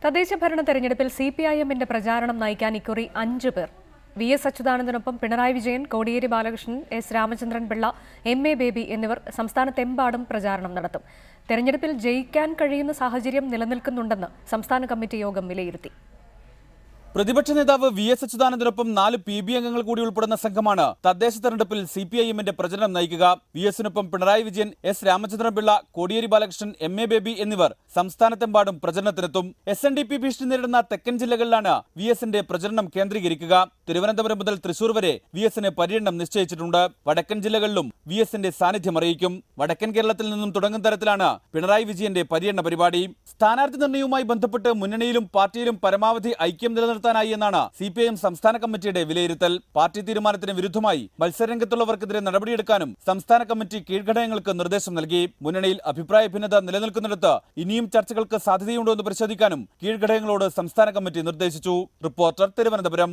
തദ്ദേശ ഭരണ തെരഞ്ഞെടുപ്പിൽ സിപിഐഎമ്മിന്റെ പ്രചാരണം നയിക്കാൻ ഇക്കുറി 5 പേർ. വി.എസ്. അച്യുതാനന്ദനൊപ്പം പിണറായി വിജയൻ, കോടിയേരി ബാലകൃഷ്ണൻ, എസ്. രാമചന്ദ്രൻ പിള്ള, എം.എ. ബേബി എന്നിവർ സംസ്ഥാനത്തെമ്പാടും പ്രചാരണം നടത്തും. തെരഞ്ഞെടുപ്പിൽ ജയിക്കാൻ കഴിയുന്ന സാഹചര്യം നിലനിൽക്കുന്നുണ്ടെന്ന് സംസ്ഥാന കമ്മിറ്റി യോഗം വിലയിരുത്തി. പ്രതിപക്ഷ നേതാവ് വി.എസ്. അച്യുതാനന്ദനൊപ്പം 4 PB അംഗങ്ങൾ കൂടി ഉൾപ്പെടുന്ന സംഘമാണ് തദ്ദേശ തെരഞ്ഞെടുപ്പിൽ സിപിഐഎമ്മിന്റെ പ്രചരണം നയിക്കുക. വി.എസിനൊപ്പം പിണറായി വിജയൻ, എസ്. രാമചന്ദ്രൻപിള്ള, കോടിയേരി ബാലകൃഷ്ണൻ, എം.എ. ബേബി എന്നിവർ സംസ്ഥാനത്തെമ്പാടും പ്രചരണത്തിനെത്തും. SNDP ഭീഷണി നേരിടുന്ന തെക്കൻ ജില്ലകളിലാണ് വി.എസിന്റെ പ്രചരണം കേന്ദ്രീകരിക്കുക. തിരുവനന്തപുരം മുതൽ തൃശൂർ വരെ വി.എസിന് പര്യടനം നിശ്ചയിച്ചിട്ടുണ്ട്. വടക്കൻ ജില്ലകളിലും വി.എസിന്റെ സാന്നിധ്യം അറിയിക്കും. വടക്കൻ കേരളത്തിൽ നിന്നും തുടങ്ങുന്ന തരത്തിലാണ് പിണറായി വിജയന്റെ പര്യടന പരിപാടി. സ്ഥാനാർത്ഥി നിർണയവുമായി ബന്ധപ്പെട്ട് മുന്നണിയിലും പാർട്ടിയിലും പരമാവധി ഐക്യം നിലനിർത്താനായി എന്നാണ് സിപിഐഎം സംസ്ഥാന കമ്മിറ്റിയുടെ വിലയിരുത്തൽ. പാർട്ടി തീരുമാനത്തിന് വിരുദ്ധമായി മത്സരരംഗത്തുള്ളവർക്കെതിരെ നടപടിയെടുക്കാനും സംസ്ഥാന കമ്മിറ്റി കീഴ്ഘടകങ്ങൾക്ക് നിർദ്ദേശം നൽകി. മുന്നണിയിൽ അഭിപ്രായ ഭിന്നത നിലനിൽക്കുന്നിടത്ത് ഇനിയും ചർച്ചകൾക്ക് സാധ്യതയുണ്ടോ എന്ന് പരിശോധിക്കാനും കീഴ്ഘടകങ്ങളോട് സംസ്ഥാന കമ്മിറ്റി നിർദ്ദേശിച്ചു. റിപ്പോർട്ടർ, തിരുവനന്തപുരം.